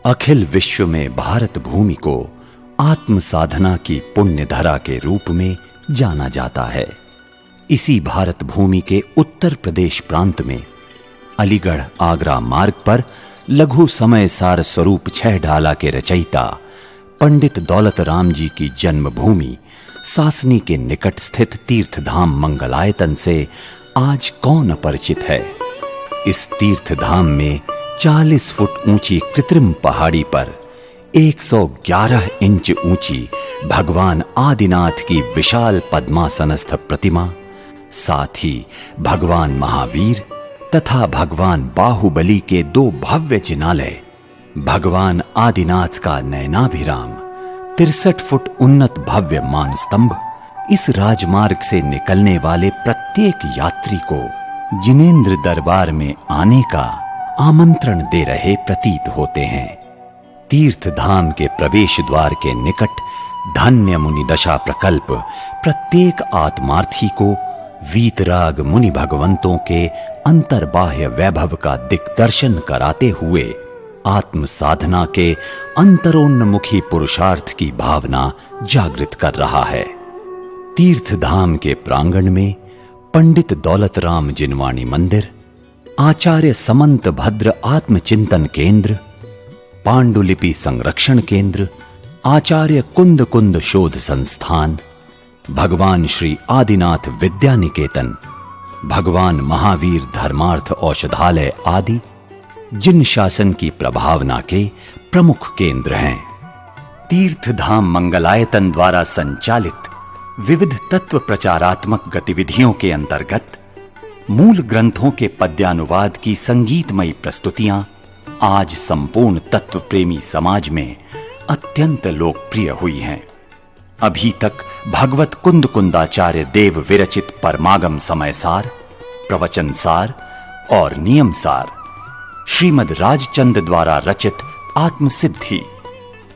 अखिल विश्व में भारत भूमि को आत्म साधना की पुण्य धरा के रूप में जाना जाता है। इसी भारत भूमि के उत्तर प्रदेश प्रांत में अलीगढ़ आगरा मार्ग पर लघु समय सार स्वरूप 6 ढाला के रचयिता पंडित दौलत राम जी की जन्मभूमि सासनी के निकट स्थित तीर्थधाम मंगलायतन से आज कौन अपरिचित है। इस तीर्थधाम में 40 फुट ऊंची कृत्रिम पहाड़ी पर 111 इंच ऊंची भगवान आदिनाथ की विशाल पद्मासनस्थ प्रतिमा, साथ ही भगवान महावीर तथा भगवान बाहुबली के 2 भव्य जिनालय, भगवान आदिनाथ का नयनाभिराम 63 फुट उन्नत भव्य मानस्तंभ इस राजमार्ग से निकलने वाले प्रत्येक यात्री को जिनेंद्र दरबार में आने का आमंत्रण दे रहे प्रतीत होते हैं। तीर्थधाम के प्रवेश द्वार के निकट धन्य मुनि दशा प्रकल्प प्रत्येक आत्मार्थी को वीतराग मुनि भगवंतों के अंतर्बाह्य वैभव का दिग्दर्शन कराते हुए आत्म साधना के अंतरोन्मुखी पुरुषार्थ की भावना जागृत कर रहा है। तीर्थधाम के प्रांगण में पंडित दौलत राम जिनवाणी मंदिर, आचार्य समंत भद्र आत्मचिंतन केंद्र, पांडुलिपि संरक्षण केंद्र, आचार्य कुंद कुंद शोध संस्थान, भगवान श्री आदिनाथ विद्या निकेतन, भगवान महावीर धर्मार्थ औषधालय आदि जिन शासन की प्रभावना के प्रमुख केंद्र हैं। तीर्थधाम मंगलायतन द्वारा संचालित विविध तत्व प्रचारात्मक गतिविधियों के अंतर्गत मूल ग्रंथों के पद्यानुवाद की संगीतमयी प्रस्तुतियां आज संपूर्ण तत्व प्रेमी समाज में अत्यंत लोकप्रिय हुई हैं। अभी तक भगवत कुंद कुंदाचार्य देव विरचित परमागम समय सार, प्रवचन सार और नियम सार, श्रीमद राजचंद द्वारा रचित आत्मसिद्धि,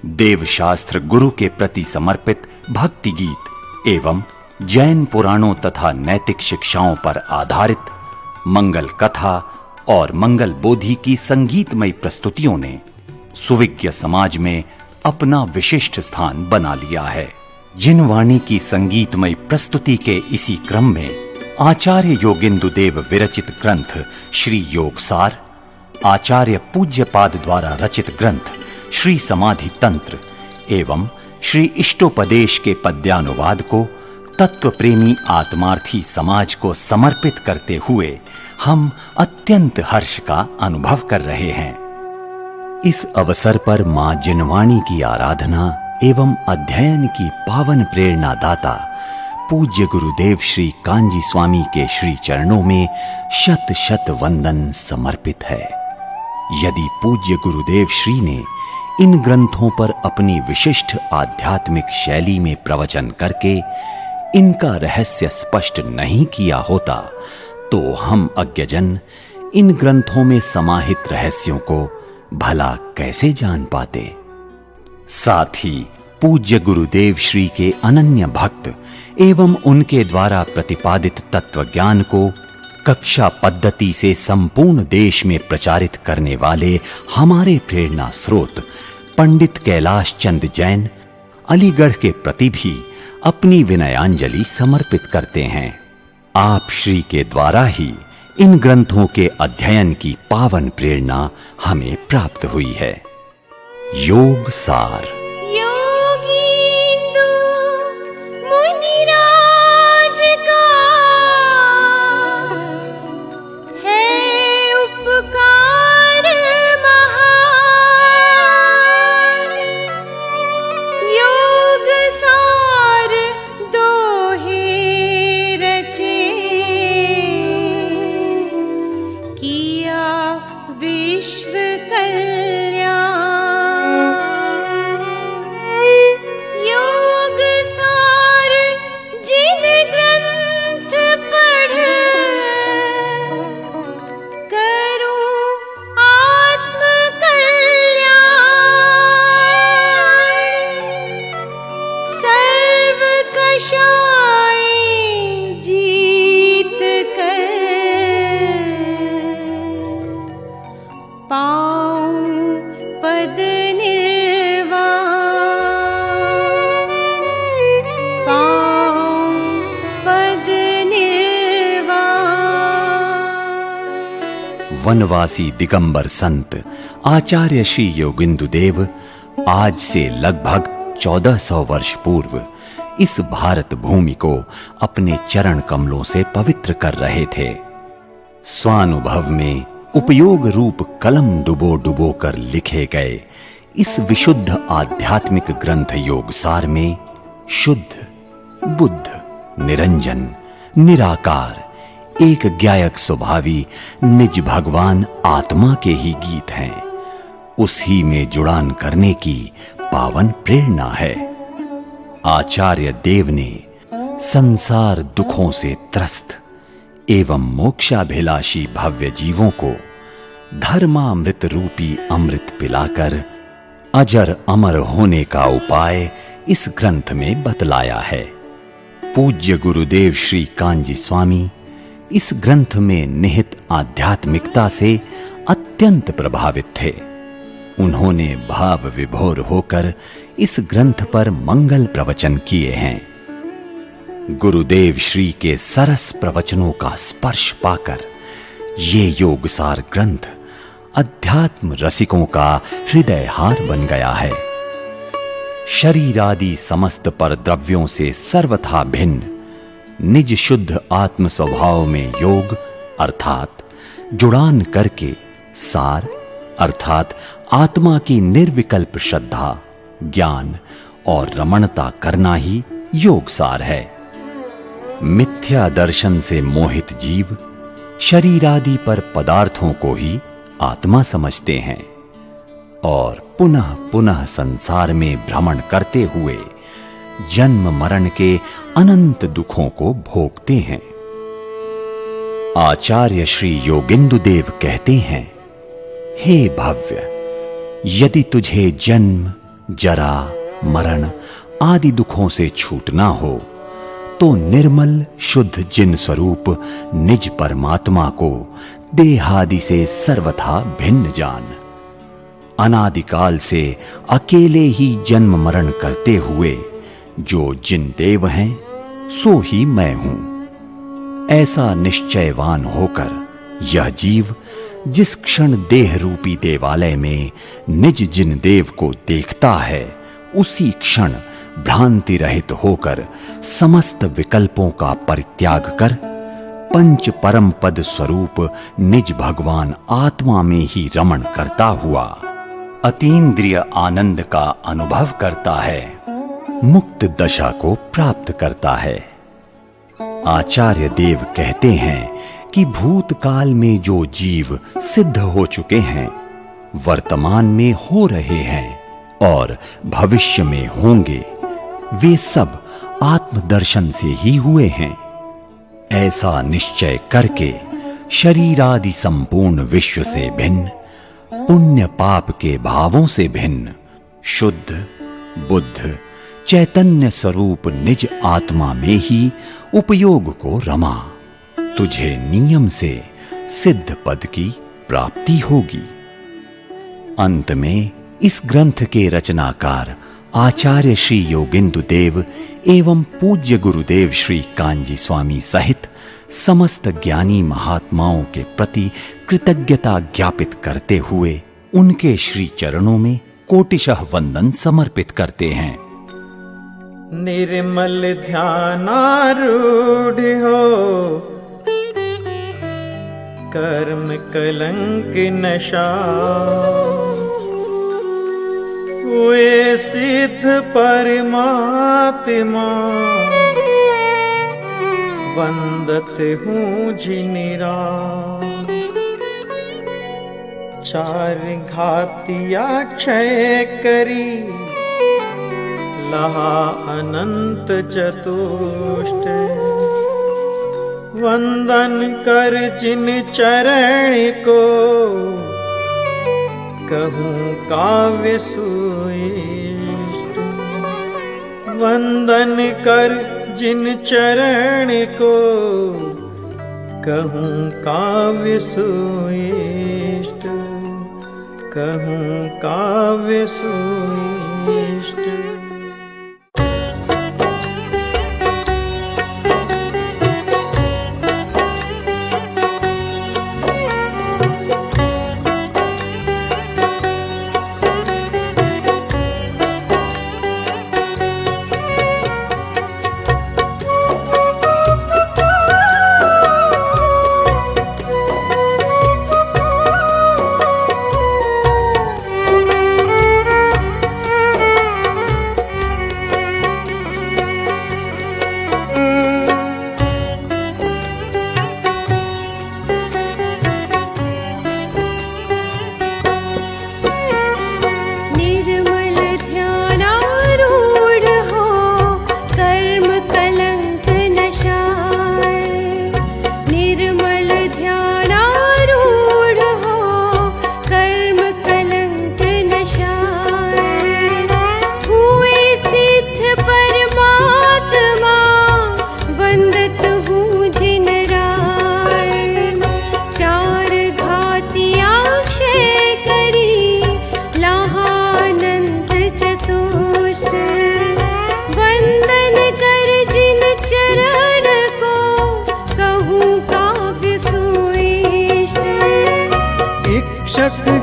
देव शास्त्र गुरु के प्रति समर्पित भक्ति गीत एवं जैन पुराणों तथा नैतिक शिक्षाओं पर आधारित मंगल कथा और मंगल बोधि की संगीतमयी प्रस्तुतियों ने सुविज्ञ समाज में अपना विशिष्ट स्थान बना लिया है। जिनवाणी की संगीतमयी प्रस्तुति के इसी क्रम में आचार्य योगेंदु देव विरचित ग्रंथ श्री योगसार, आचार्य पूज्यपाद द्वारा रचित ग्रंथ श्री समाधि तंत्र एवं श्री इष्टोपदेश के पद्यानुवाद को तत्व प्रेमी आत्मार्थी समाज को समर्पित करते हुए हम अत्यंत हर्ष का अनुभव कर रहे हैं। इस अवसर पर मां जिनवाणी की आराधना एवं अध्ययन की पावन प्रेरणा दाता पूज्य गुरुदेव श्री कांजी स्वामी के श्री चरणों में शत शत वंदन समर्पित है। यदि पूज्य गुरुदेव श्री ने इन ग्रंथों पर अपनी विशिष्ट आध्यात्मिक शैली में प्रवचन करके इनका रहस्य स्पष्ट नहीं किया होता तो हम अज्ञजन इन ग्रंथों में समाहित रहस्यों को भला कैसे जान पाते। साथ ही पूज्य गुरुदेव श्री के अनन्य भक्त एवं उनके द्वारा प्रतिपादित तत्व ज्ञान को कक्षा पद्धति से संपूर्ण देश में प्रचारित करने वाले हमारे प्रेरणा स्रोत पंडित कैलाश चंद जैन अलीगढ़ के प्रति भी अपनी विनयांजलि समर्पित करते हैं। आप श्री के द्वारा ही इन ग्रंथों के अध्ययन की पावन प्रेरणा हमें प्राप्त हुई है। योग सार। पाँव पद निर्वाण, पाऊं पद निर्वाण। वनवासी दिगंबर संत आचार्य श्री योगिंदु देव आज से लगभग 1400 वर्ष पूर्व इस भारत भूमि को अपने चरण कमलों से पवित्र कर रहे थे। स्वानुभव में उपयोग रूप कलम डुबो डुबो कर लिखे गए इस विशुद्ध आध्यात्मिक ग्रंथ योगसार में शुद्ध, बुद्ध, निरंजन, निराकार, एक ज्ञायक स्वभावी निज भगवान आत्मा के ही गीत हैं। उसी में जुड़ान करने की पावन प्रेरणा है। आचार्य देव ने संसार दुखों से त्रस्त एवं मोक्षाभिलाषी भव्य जीवों को धर्मामृत रूपी अमृत पिलाकर अजर अमर होने का उपाय इस ग्रंथ में बतलाया है। पूज्य गुरुदेव श्री कांजी स्वामी इस ग्रंथ में निहित आध्यात्मिकता से अत्यंत प्रभावित थे। उन्होंने भाव विभोर होकर इस ग्रंथ पर मंगल प्रवचन किए हैं। गुरुदेव श्री के सरस प्रवचनों का स्पर्श पाकर ये योगसार ग्रंथ अध्यात्म रसिकों का हृदय हार बन गया है। शरीर आदि समस्त पर द्रव्यों से सर्वथा भिन्न निज शुद्ध आत्म स्वभाव में योग अर्थात जुड़ान करके सार अर्थात आत्मा की निर्विकल्प श्रद्धा, ज्ञान और रमणता करना ही योगसार है। मिथ्या दर्शन से मोहित जीव शरीर आदि पर पदार्थों को ही आत्मा समझते हैं और पुनः पुनः संसार में भ्रमण करते हुए जन्म मरण के अनंत दुखों को भोगते हैं। आचार्य श्री योगिंदु देव कहते हैं, हे भव्य, यदि तुझे जन्म, जरा, मरण आदि दुखों से छूटना हो तो निर्मल शुद्ध जिन स्वरूप निज परमात्मा को देहादि से सर्वथा भिन्न जान। अनादिकाल से अकेले ही जन्म मरण करते हुए जो जिन देव हैं सो ही मैं हूं। ऐसा निश्चयवान होकर यह जीव जिस क्षण देह रूपी देवालय में निज जिन देव को देखता है उसी क्षण भ्रांति रहित होकर समस्त विकल्पों का परित्याग कर पंच परम पद स्वरूप निज भगवान आत्मा में ही रमण करता हुआ अतीन्द्रिय आनंद का अनुभव करता है, मुक्त दशा को प्राप्त करता है। आचार्य देव कहते हैं कि भूतकाल में जो जीव सिद्ध हो चुके हैं, वर्तमान में हो रहे हैं और भविष्य में होंगे, वे सब आत्मदर्शन से ही हुए हैं। ऐसा निश्चय करके शरीर आदि संपूर्ण विश्व से भिन्न, पुण्य पाप के भावों से भिन्न, शुद्ध, बुद्ध, चैतन्य स्वरूप निज आत्मा में ही उपयोग को रमा, तुझे नियम से सिद्ध पद की प्राप्ति होगी। अंत में इस ग्रंथ के रचनाकार आचार्य श्री योगिंदु देव एवं पूज्य गुरुदेव श्री कांजी स्वामी सहित समस्त ज्ञानी महात्माओं के प्रति कृतज्ञता ज्ञापित करते हुए उनके श्री चरणों में कोटिशः वंदन समर्पित करते हैं। निर्मल ध्यानारूढ़ हो, कर्म कलंक नशा, वे सिद्ध परमात्मा, वंदत हूँ जिनिरा। चार घातिया क्षय करी, लहा अनंत चतुष्ट। वंदन कर जिन चरण को, कहूँ काव्य सुइष्ट। वंदन कर जिन चरण को, कहूँ काव्य सुइष्ट। कहूँ काव्य सुइष्ट।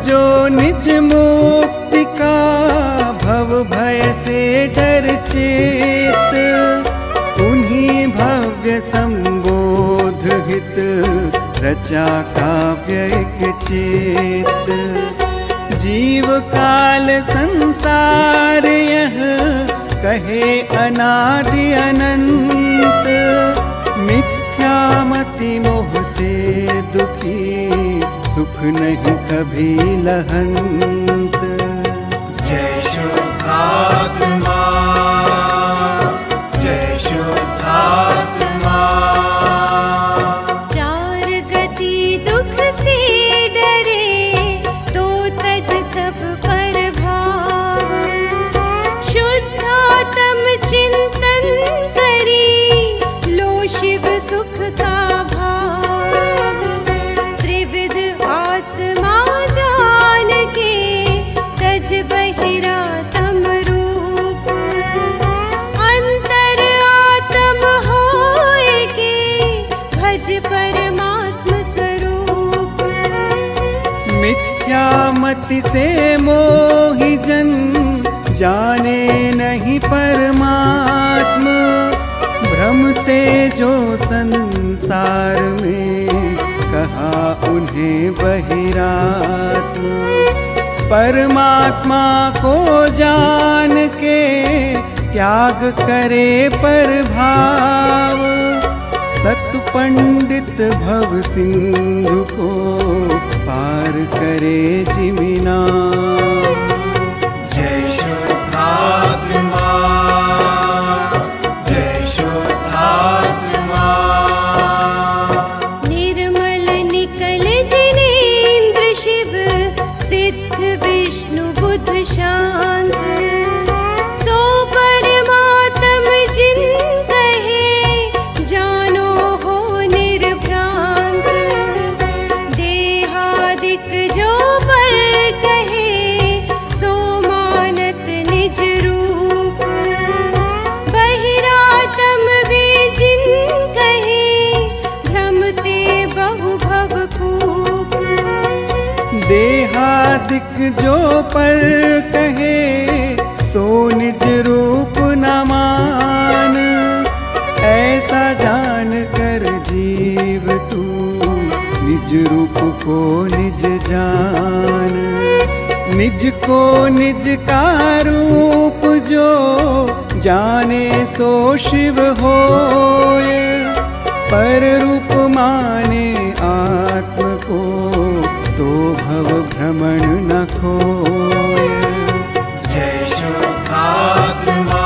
जो निज मुक्ति का भव भय से डर चेत, उन्हीं भव्य संबोध हित रचा काव्य एक चेत। जीव काल संसार यह कहे अनादि अनंत, मिथ्यामति मोह से दुखी सुख नहीं कभी लहंत। जय शुद्धात्मा, जय शुद्धात्मा। चार गति दुख से डरे तो तज सब पर भाव, शुद्धात्म चिंतन करी लो शिव सुख का भाव। त्रिविध आत्मा जान के तज बहिरातम रूप, अंतर आत्म होए के भज परमात्म स्वरूप। मिथ्यामति से मोहि जन जाने नहीं परमात्म, भ्रमते जो संसार में कहा उन्हें बहिरात्म। परमात्मा को जान के त्याग करे पर भाव, सत पंडित भव सिंधु को पार करे जिमिना। जय शुद्धात्मा, जय शुद्धात्मा। निर्मल निकल जिनेन्द्र शिव सिद्ध विष्णु बुध शांत, सो परमात्म जिन कहे जानो हो निर्भ्रांत। देहादिक जो पर कहे सो मानत निज रूप, बहिरातम वे जिन कहे भ्रमते बहु भव कूप। देहादिक जो पर कहे सो निज रूप न मान, ऐसा जान कर जीव तू निज रूप को निज जान। निज को निज का रूप जो जाने सो शिव होय, पर रूप माने आत्म को तो भव भ्रमण न खोय। जय शुद्धात्मा,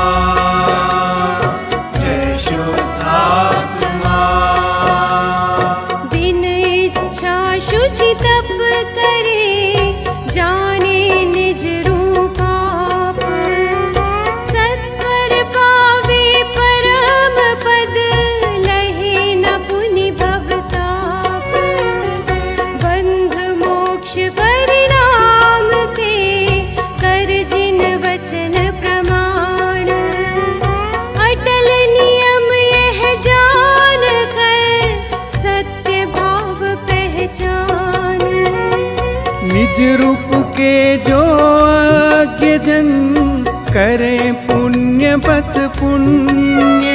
जय शुद्धात्मा। बिन इच्छा शुचि तप करे जाने निज रूपाप, सत्वर पावे परम पद लहे न पुनि भवताप। बंध मोक्ष परिणाम के जो अज्ञ जन करें पुण्य बस पुण्य,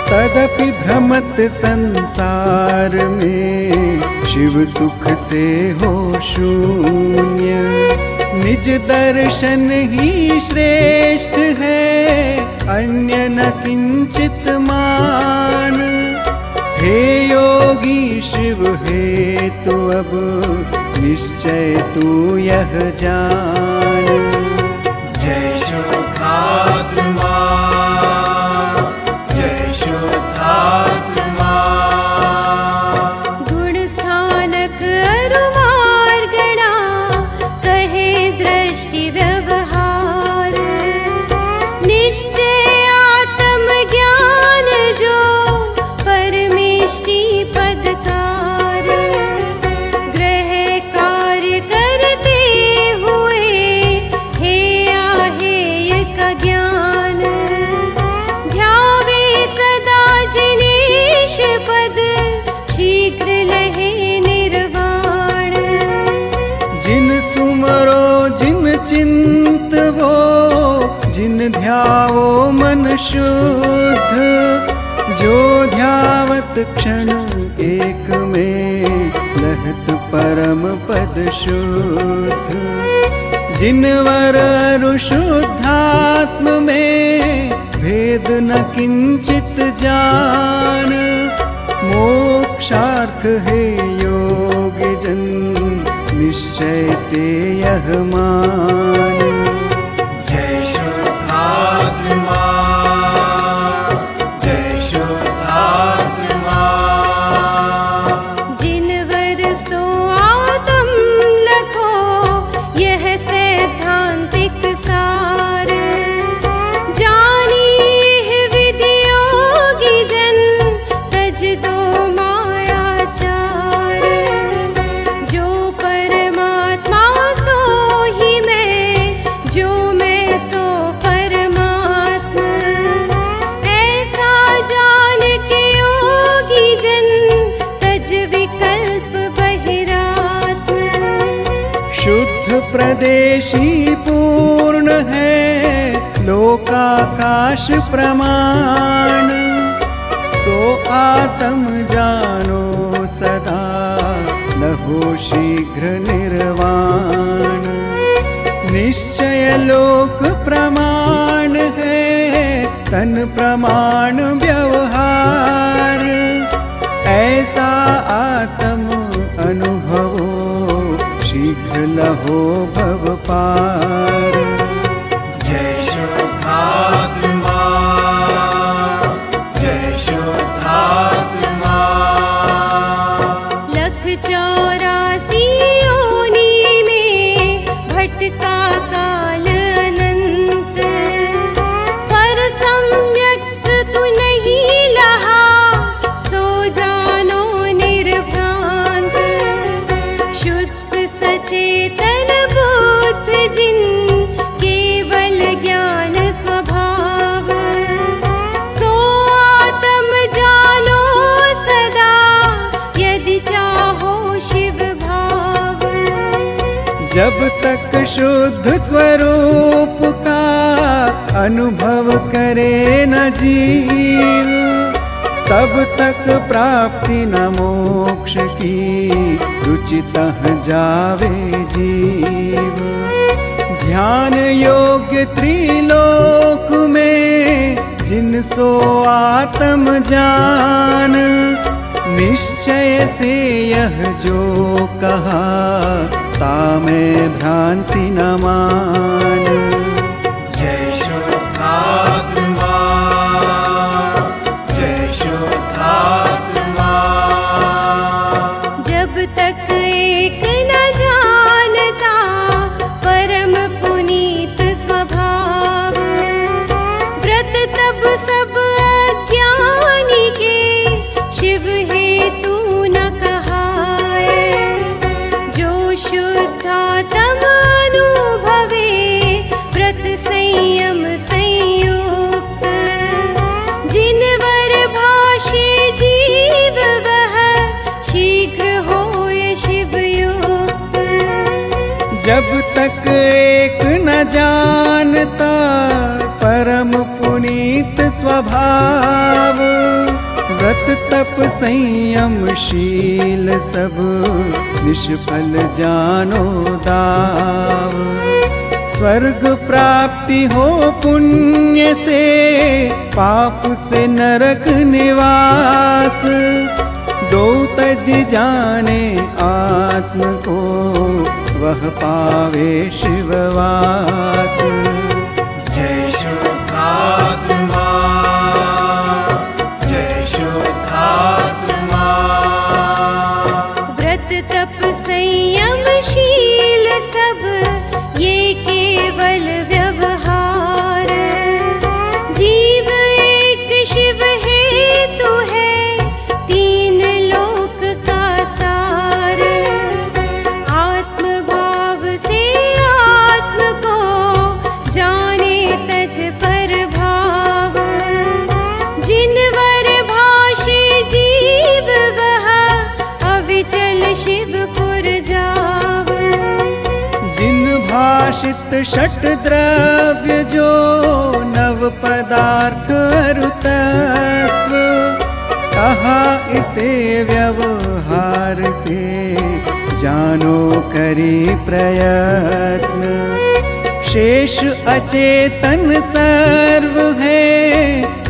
तदपि भ्रमत संसार में शिव सुख से हो शून्य। निज दर्शन ही श्रेष्ठ है अन्य न किंचित मान। हे योगी शिव है तो अब निश्चय तू यह जान। जय शुद्धात्मा, जय शुद्धात्मा। गुण स्थानक अरुवार गणा कहे दृष्टि व्यवहार। निश्चय आत्म ज्ञान जो परमेष्टि पदकार। ग्रह कार्य करते हुए हे आहेय का ज्ञान। ध्यावे सदा जिनेश पद शीघ्र लहे निर्वाण। जिन सुमरो जिन चिंत वो, जिन ध्यावो मन शुद्ध। जो ध्यावत क्षण एक में लहत परम पद शुद्ध। जिन वर शुद्धात्म में भेद न किंचित जान। मोक्षार्थ है योग जन निश्चय से यह मान। जय शुद्धात्मा, जय शुद्धात्मा। जिन वर सो आत्म लखो यह सैद्धांतिक सार। जानी विधि योगी जन तज दो मायाचार। जो परमात्मा सो ही मैं, जो मैं सो परमात्मा। ऐसा जान के योगी जन तज विकल्प बहिरात्म। शुद्ध प्रदेशी पूर्ण है लोकाकाश प्रमाण। सो आत्म जानो सदा लहो शीघ्र निर्वाण। निश्चय लोक प्रमाण है तन प्रमाण व्यवहार। ऐसा आत्म अनुभवो शीघ्र लहो भव पार। जय शुद्धात्मा, जय शुद्धात्मा। लख 84 योनि में भटका काल अनंत। पर सम्यक तू नहीं लहा सो जानो निर्भ्रांत। शुद्ध सचेतन बुद्ध जिन केवल ज्ञान स्वभाव। सो आत्म जानो सदा यदि चाहो शिव भाव। जब तक शुद्ध स्वरूप का अनुभव करे न जीव, तब तक प्राप्ति न मोक्ष की रुचितः जावे जीव। ध्यान योग्य त्रिलोक में जिन सो आत्म जान। निश्चय से यह जो कहा तामें भ्रांति न मान। जय शुद्धात्मा, जय शुद्धात्मा। जब तक एक न जानता परम पुनीत स्वभाव। व्रत तब सब अज्ञानी के शिव हेतु न कहाए। जो शुद्धात्म अनुभवे जब तक एक न जानता परम पुनीत स्वभाव, व्रत तप संयमशील सब निष्फल जानो दाव। स्वर्ग प्राप्ति हो पुण्य से, पाप से नरक निवास। दो तज जाने आत्म को, वह पावे शिववास। जय शुद्धात्मा, जय शुद्धात्मा। व्रत तप संयमशील सब ये केवल व्यवहार। जीव एक शिव हेतु है, तीन लोक का सार। आत्म भाव से आत्म को जाने तज पर भाव। जिनवर भाषे जीव वह, अविचल शिवपुर जाव। जिन भाषित षट द्रव्य जो, नव पदार्थ अरु तत्व। कहा इसे व्यवहार से, जानो करी प्रयत्न। शेष अचेतन सर्व है,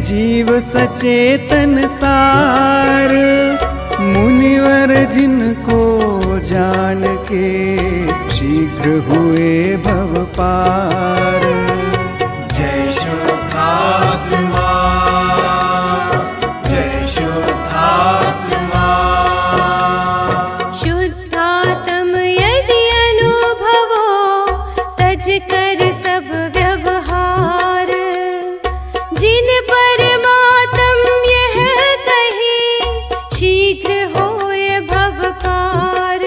जीव सचेतन सार। मुनिवर जिनको जान के, शीघ्र हुए भव पार। जय शुद्धात्मा, जय शुद्धात्मा। शुद्धात्म यदि अनुभवो, तज कर सब व्यवहार। जिन परमात्म यह कहे, शीघ्र होए भव पार।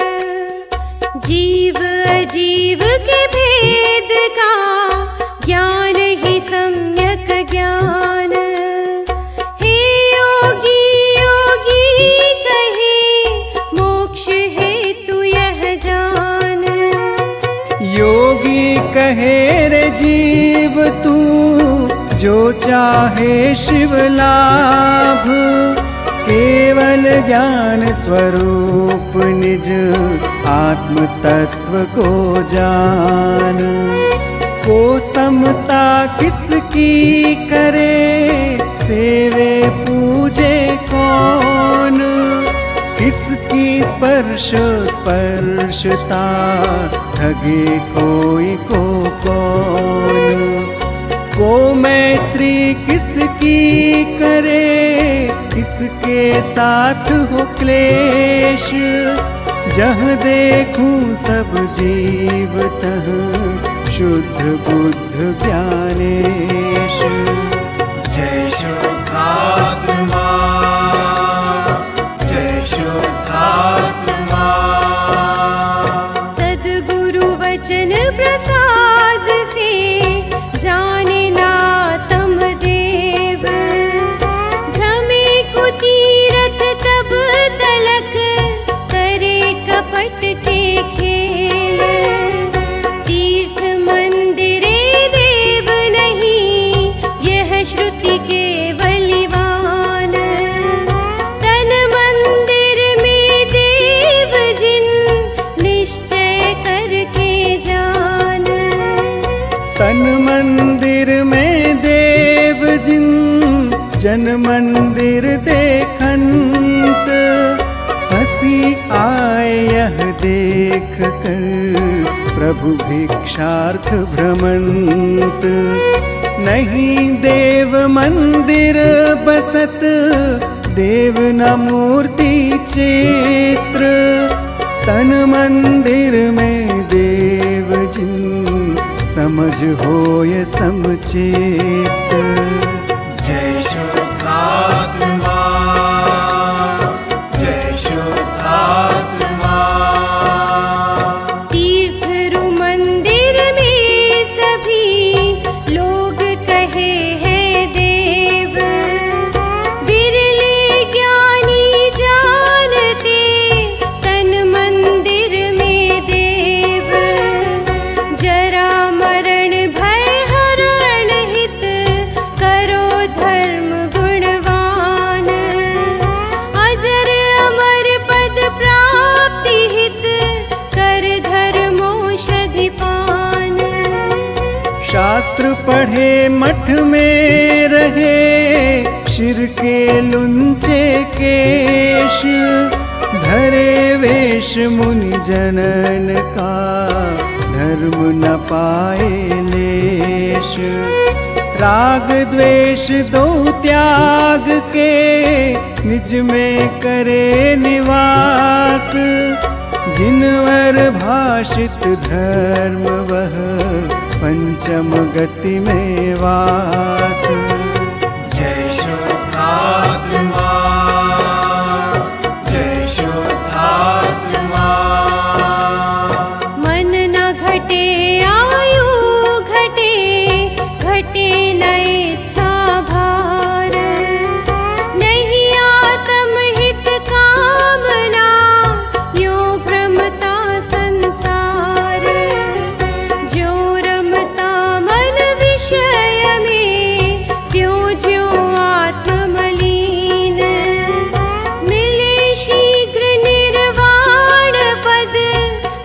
जीव अजीव के भेद का, ज्ञान ही सम्यक ज्ञान। हे योगी योगी कहे, मोक्ष हेतु यह जान। योगी कहे रे जीव तू, जो चाहे शिव लाभ। केवल ज्ञान स्वरूप निज, आत्म तत्व को जान। को समता किसकी करे, सेवे पूजे कौन। किसकी स्पर्श स्पर्शता, ठगे कोई को कौन। को मैत्री किसकी करे, किसके साथ हो क्लेश। जह देखूं सब जीव तह, शुद्ध बुद्ध ज्ञानेश। जय शुद्धात्मा, जय शुद्धात्मा। सद्गुरु वचन प्रसाद से, जाने नातम देव। भ्रमे कुतीरथ तब तलक, करे कपट के खेल। तीर्थ मंदिरे देव नहीं, यह श्रुति के बलिवान। तन मंदिर में देव जिन, निश्चय करके जान। तन मंदिर में देव जिन, जन मंदिर देखंत। हंसी आए यह देख कर, प्रभु भिक्षार्थ भ्रमंत। नहीं देव मंदिर बसत, देव न मूर्ति चित्र। तन मंदिर में देव जिन, समझ होय समचित। जय शुद्धात्मा, जय शुद्धात्मा। तीर्थरु मंदिर में सभी लोग कहे हैं देव। बिरले ज्ञानी जानते, तन मंदिर में देव। शास्त्र पढ़े मठ में रहे, शिर के लुंचे केश, धरे वेश मुनि जनन का, धर्म न पाए लेश। राग द्वेष दो त्याग के, निज में करे निवास, जिनवर भाषित धर्म वह, पंचम गति में वास। जय शुद्धात्मा, जय शुद्धात्मा। मन न घटे आयु घटे, घटे न इच्छा भार, नहीं आत्म हित कामना, यो भ्रमता संसार। जो रमता मन विषय में, त्यों ज्यों आत्म मलीन, मिले शीघ्र निर्वाण पद,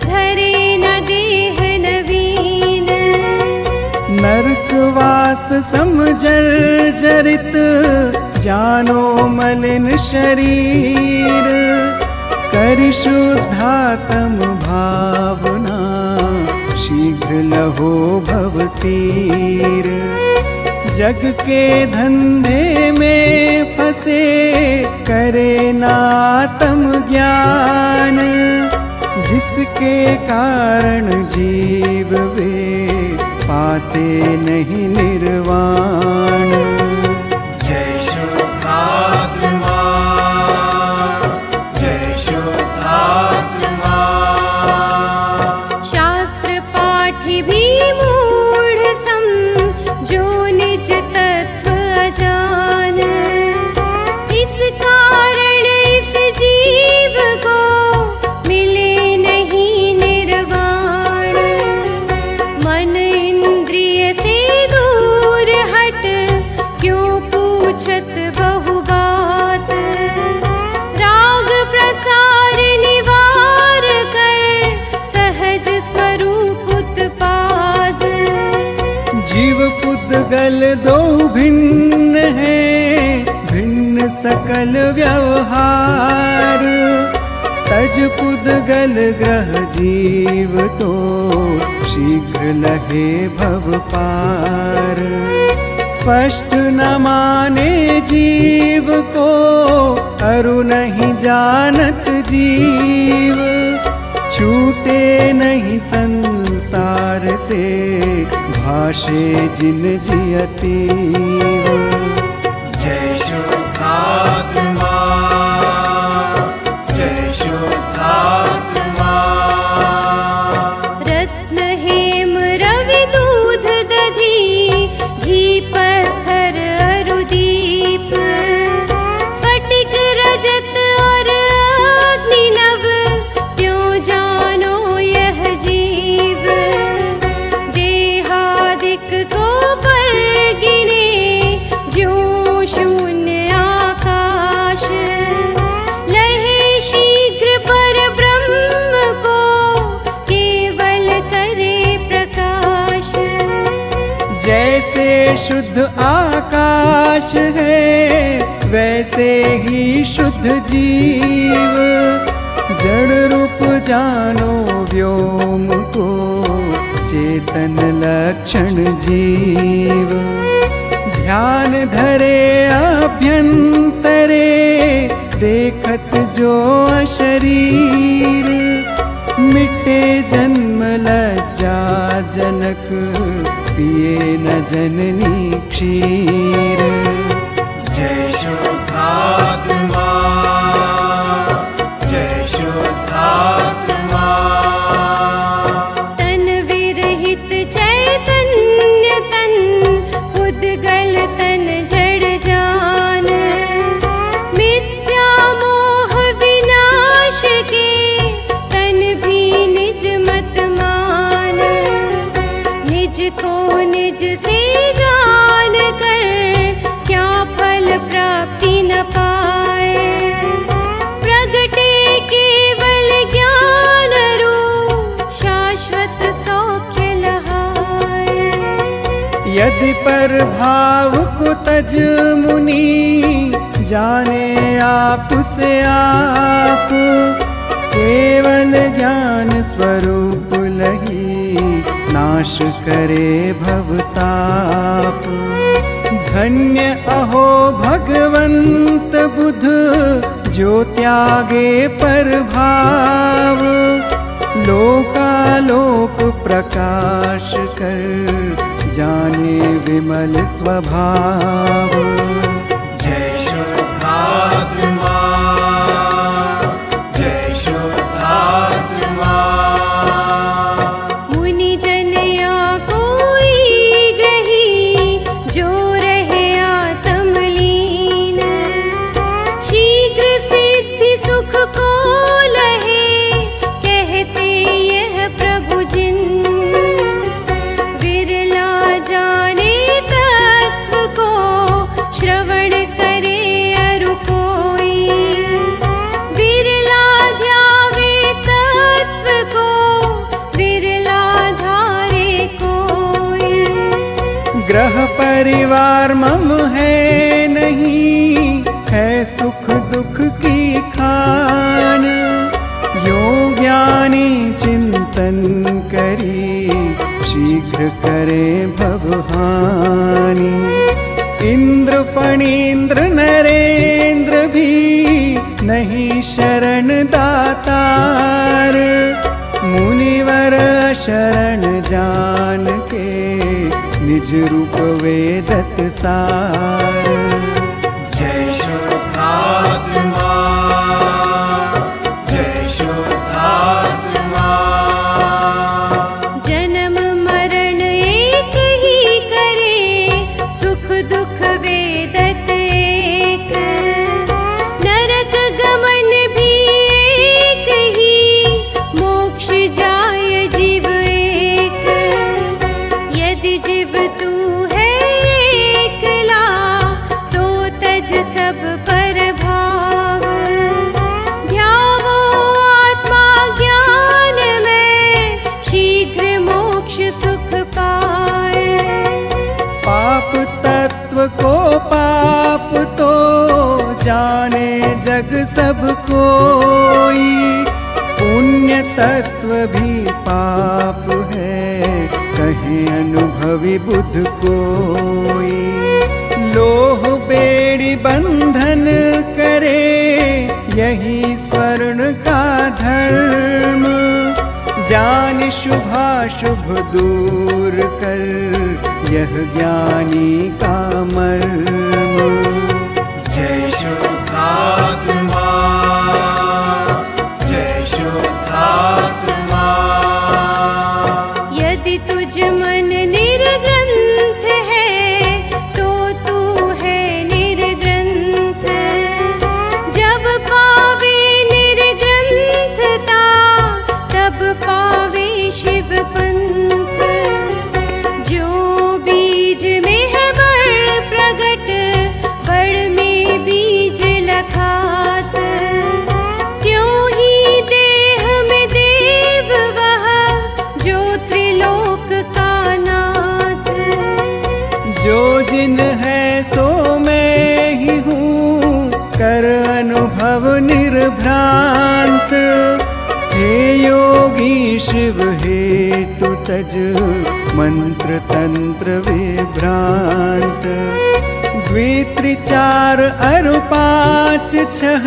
धरे न देह नवीन। नरकवास समजर्जरित, जानो मलिन शरीर, कर शुद्धात्म भावना, शीघ्र लहो भवतीर। जग के धंधे में फंसे, करे नातम ज्ञान, जिसके कारण जीव वे, पाते नहीं निर्वाण। जय शुद्धात्मा, जय शुद्धात्मा। शास्त्र पाठी भी मूढ़ सम, जो निज तत्व अजान। इस कारण इस जीव को, मिले नहीं निर्वाण। मन इंद्रिय से दूर हट, क्यों पूछत बहु बात। राग प्रसार निवार कर, सहज स्वरूप उत्पाद। जीव पुद्गल दो भिन्न है, भिन्न सकल व्यवहार। तज पुद्गल ग्रह जीव तो, शीघ्र लहे भव पार। स्पष्ट न माने जीव को, अरु नहीं जानत जीव। छूटे नहीं संसार से, भाषे जिन जियतीव। जय शुद्धात्मा, जय शुद्धात्मा। रत्न हेम रवि दूध दधी, घी पत्थर अरु दीप। स्फटिक रजत और अग्नि नभ, त्यों जानो यह जीव। देहादिक को पर गिने, ज्यों शून्य आकाश। लहे शीघ्र पर ब्रह्म को, केवल करे प्रकाश। जैसे शुद्ध आकाश है, वैसे ही शुद्ध जीव। जड़ रूप जानो व्योम को, चेतन लक्षण जीव। ध्यान धरे अभ्यंतरे, देखत जो अशरीर। मिटे जन्म लज्जा जनक, पिए न जननी क्षीर। जय शुद्धात्मा, जय शुद्धात्मा। तन विरहित चैतन्य तन, उद्गल तन जड़ जान। मिथ्या मोह विनाश के, तन भी निज मत मान। निज को निज से जान कर, क्या फल प्राप्ति न पाए। प्रगटे केवल ज्ञान रूप, शाश्वत सौख्य लहाए। यदि पर भाव को तज मुनि, जाने आप से आप, केवल ज्ञान स्वरूप लही, नाश करे भवताप। धन्य अहो भगवंत बुध, जो त्यागे पर भाव, लोकालोक प्रकाश कर, जाने विमल स्वभाव। जय शुद्धात्मा, जय शुद्धात्मा। मुनि जन या कोई ग्रही, जो रहे आत्मलीन, शीघ्र सिद्धि सुख को लहे, कहते यह प्रभु जिन। विरला जाने तत्व को, श्रवण करे अरु कोई, विरला ध्यावे तत्व को, विरला धारे कोई। ग्रह परिवार मम है नहीं, है सुख दुख की खान, यो ज्ञानी चिंतन करी, शीघ्र करे भवहानि। इंद्र फणींद्र नरेंद्र भी, नहीं शरण दातार, मुनिवर शरण जान के, निज रूप वेदत सार। जय शुद्धात्मा, जय शुद्धात्मा। जन्म मरण एक ही करे, सुख दुख वेदत एक, नरक गमन भी एक ही, मोक्ष जाय जीव एक। यदि जीव तू है एकला, तो तज सब पर भाव, ध्यावो आत्मा ज्ञान में, शीघ्र मोक्ष सुख पाए। पाप तत्व को पाप तो, जाने जग सब कोई, पुण्य तत्व भी पाप है, कहे अनुभवी बुध कोई। लोह बेड़ी बंधन करे, यही स्वर्ण का धर्म, जान शुभाशुभ दूर कर, यह ज्ञानी का मर्म। जय शुद्धात्मा, जय शुद्धात्मा। यदि तुझ मन निर्ग्रंथ है, तो तू है निर्ग्रंथ, जब पावे निर्ग्रंथता, तब पावे शिव पंथ। जो बीज में है बड़ प्रगट, बड़ में बीज लखात, त्यों ही देह में देव वह, जो त्रिलोक का नाथ। जो जिन है सो मैं ही हूँ, कर अनुभव निर्भ्रांत। हे योगी शिव हेतु तज, मंत्र तंत्र विभ्रांत। द्वित्रिचार अरु पाँच छह,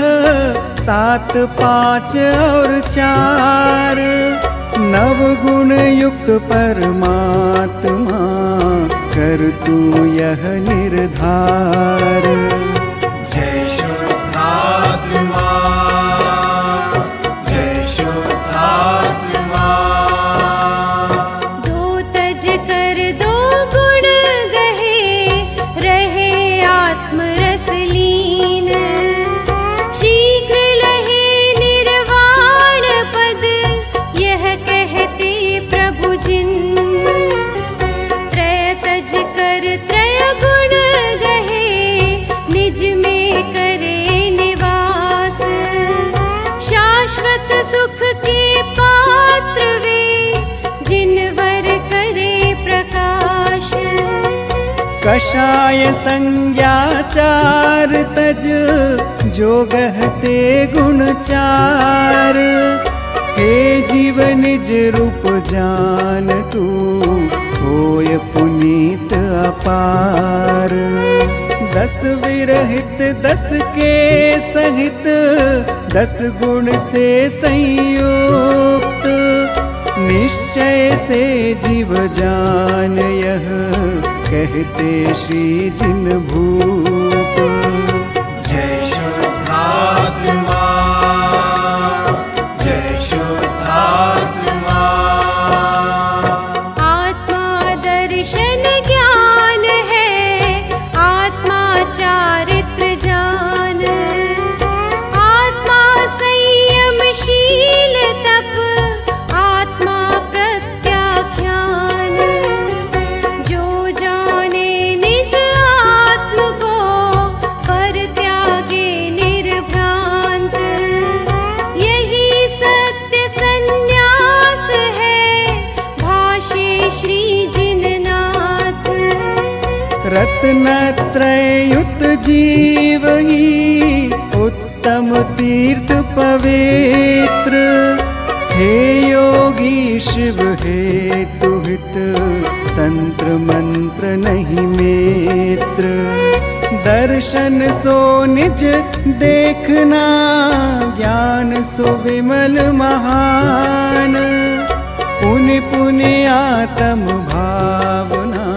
सात पाँच और चार, नव गुण युक्त परमात्मा, कर तू यह निर्धार। जय शुद्धात्मा, जय शुद्धात्मा। दो तज कर दो गुण गहे, रहे आत्मरस लीन, शीघ्र लहे निर्वाण पद, यह कहते प्रभु जिन। त्रय तज कर त्रय गुण गहे, कषाय संज्ञाचार तज जो गहते गुणचार। हे जीव निज रूप जान तू होय पुनीत अपार। 10 विरहित 10 के सहित 10 गुण से संयुक्त। निश्चय से जीव जान यह कहते श्री जिन भूप। जय शुद्धात्मा जय शुद्धात्मा। आत्मा दर्शन ज्ञान है, आत्मा चारित्र जान। आत्मा संयमशील तप, आत्मा प्रत्याख्यान। जो जाने निज आत्म को, पर त्यागे निर्भ्रांत। यही सत्य संन्यास है, भाष्य श्री जिननाथ। रत्नत्रयुत जीव ही उत्तम तीर्थ पवित्र। हे योगी शिव हे तुहित, तंत्र मंत्र नहीं मित्र। दर्शन सो निज देखना, ज्ञान सो विमल महान। पुनि पुनि आत्म भावना,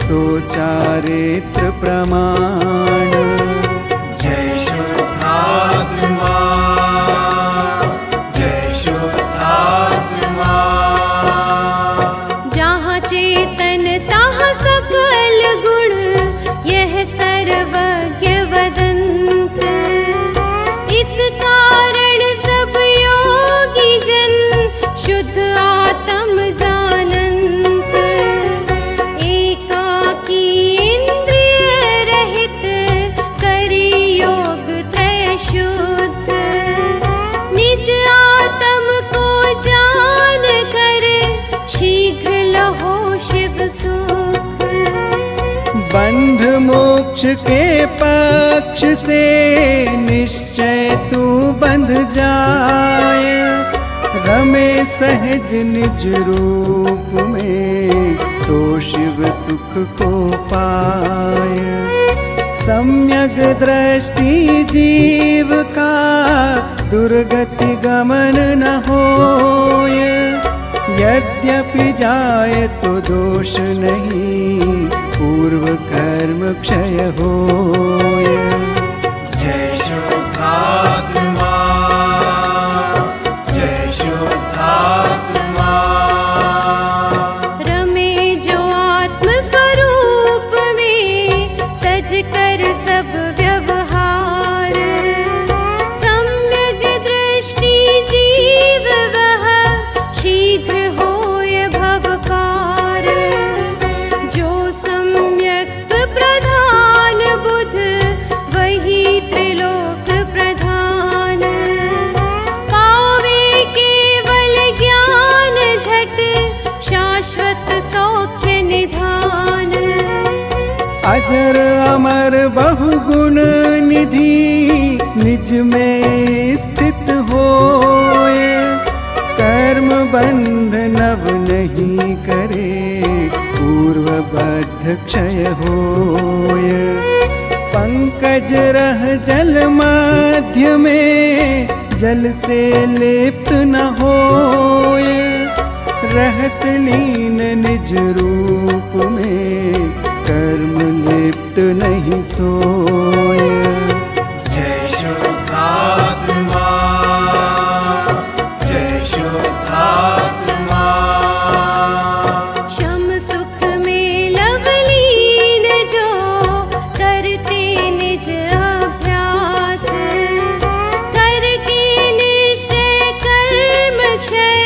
सो चारित्र प्रमाण। जय शुद्धात्मा जय शुद्धात्मा। जहाँ चेतन तहाँ सकल गुण, यह सर्वज्ञ वदंत। इस कारण सब योगी जन, शुद्ध आत्म जानंत। एकाकी इंद्रिय रहित, करी योग त्रय शुद्ध। निज आत्म को जान कर, शीघ्र लहो शिव सुख। बंध मोक्ष के पक्ष से निश्चय तू बंध जाय। रमे सहज निज रूप में, तो शिव सुख को पाय। सम्यक दृष्टि जीव का, दुर्गति गमन न होय। यद्यपि जाए तो दोष नहीं, पूर्व कर्म क्षय होय। जय शुद्धात्मा जय शुद्धात्मा। रमे जो आत्म स्वरूप में, तज कर सब व्यवहार। सम्यक दृष्टि जीव वह, शीघ्र होय भव पार। जो सम्यक प्रधान बुध, वही त्रिलोक प्रधान। पावे केवल ज्ञान झट, शाश्वत सौख्य निधान। अजर अमर बहुगुण निधि, निज में स्थित होय। कर्म बंध नव नहीं करे, पूर्वबद्ध क्षय होय। पंकज रह जल मध्य में, जल से लिप्त न होय। रहत लीन निज रूप में, कर्म लिप्त नहीं सोय। जय शुद्धात्मा जय शुद्धात्मा। शम सुख में लवलीन जो, करते निज अभ्यास। करके निश्चय कर्म क्षय,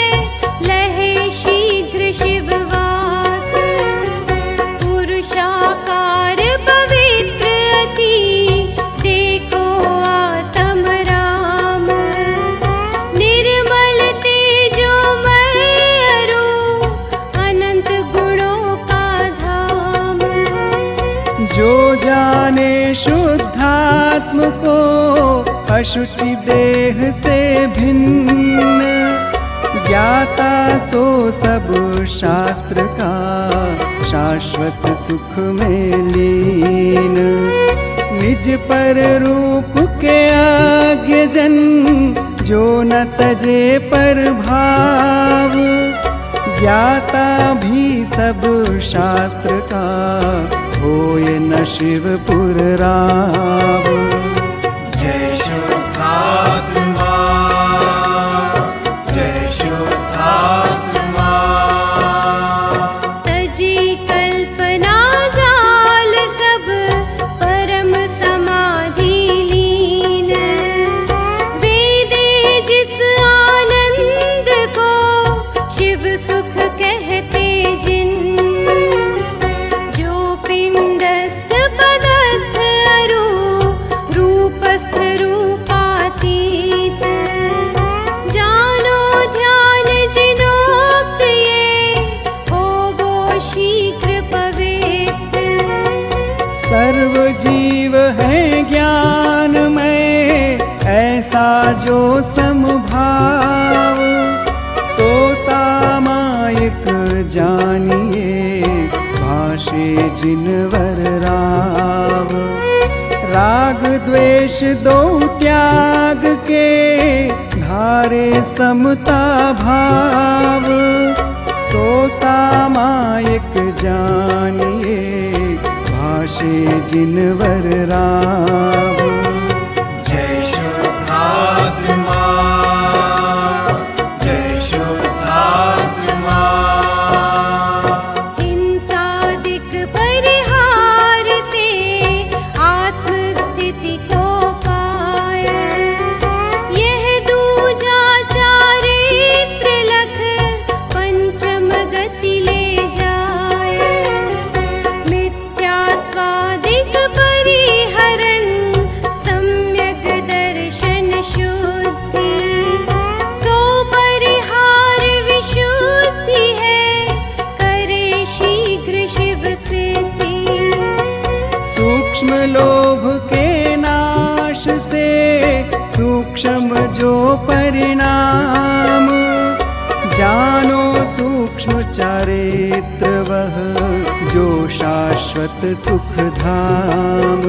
लहे शीघ्र शिववास। पुरुषाकार पवित्र अति, जाने शुद्धात्म को अशुचि देह से भिन्न, ज्ञाता सो सब शास्त्र का शाश्वत सुख में लीन। निज पर रूप के आज्ञ जन जो न तजे पर भाव, ज्ञाता भी सब शास्त्र का होय न शिवपुर राव। जय शुद्धात्मा, जय शुद्धात्मा। तजी कल्पना जाल सब परम समाधि लीन, वेदे जिस आनंद को शिव सुख कहते जिन। जो पिंडस्थ पदस्थ अरु रूपस्थ रूपातीत, जानो ध्यान जिनोक्त ये होगो शीघ्र पवित्र। सर्व जीव है ज्ञानमय ऐसा जो समभाव, तो सामायिक जानिए भाषे जिनवर राव। राग द्वेष दो त्याग के धारे समता भाव, तो सामायिक जानिए भाषे जिनवर राव। जय शुद्धात्मा, जय शुद्धात्मा। हिंसादिक परिहार से आत्मस्थिति को पाय, यह दूजा चारित्र लख पंचम गति ले जाय। मिथ्यात्वादिक परिहरण सम्यक दर्शन शुद्धि, सो परिहार विशुद्धि है करे शीघ्र शिव सिद्धि। सूक्ष्म लोभ के नाश से सूक्ष्म जो परिणाम, जानो सूक्ष्म चारित्र वह जो शाश्वत सुख धाम।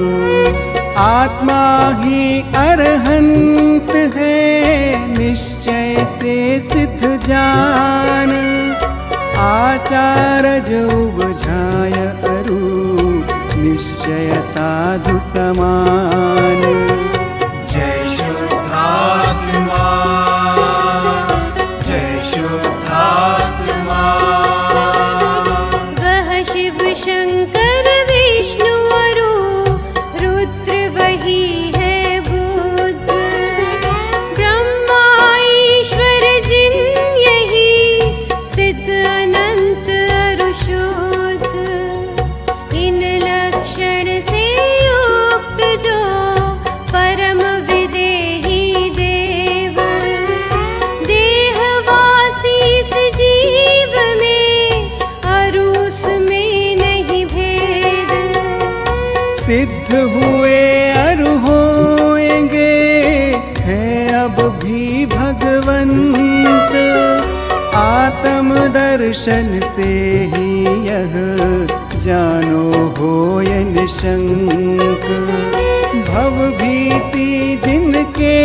आत्मा ही अरहंत है निश्चय से सिद्ध जान, आचारज उपझाय अरु निश्चय साधु समान। जय शुद्धात्मा, जय शुद्धात्मा। वह शिव शंकर विष्णु अरु रुद्र वही है बुद्ध, ब्रह्मा ईश्वर जिन यही सिद्ध अनंत अरु शुद्ध। इन लक्षण से युक्त जो परम विदेही देव, देहवासी इस जीव में अरूस में नहीं भेद। सिद्ध हुए अरु होएंगे है अब भी भगवंत, आत्म दर्शन से ही यह जानो होय निशंक। भव भीति जिनके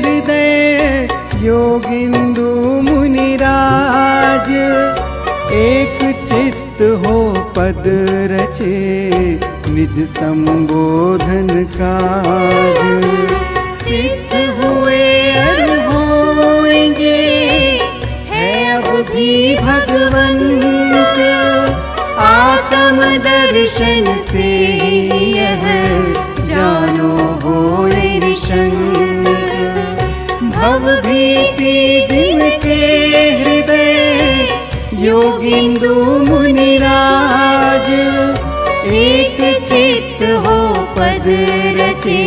हृदय योगिंदु मुनिराज, एक चित्त हो पद रचे निज संबोधन काज। सिद्ध हुए अरु होएंगे है अब भी भगवंत, आत्म दर्शन से यह जानो होय निशंक। भव भीति जिनके हृदय योगिंदु मुनिराज, एक चित्त हो पद रचे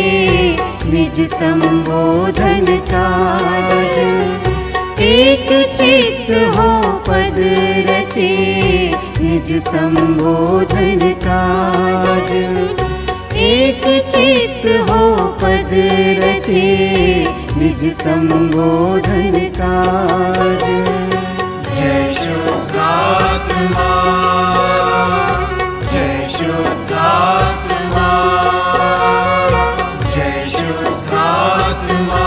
निज संबोधन काज। एक चित्त हो पद रचे निज संबोधन काज। एक चित्त हो पद रचे निज संबोधन काज। जय शुद्धात्मा, जय शुद्धात्मा, जय शुद्धात्मा,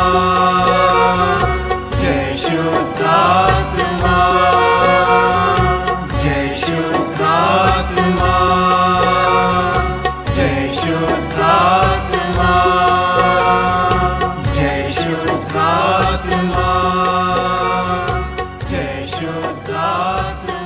जय शुद्धात्मा, जय शुद्धात्मा, जय शुद्धात्मा, जय शुद्धात्मा, जय शुद्धात्मा।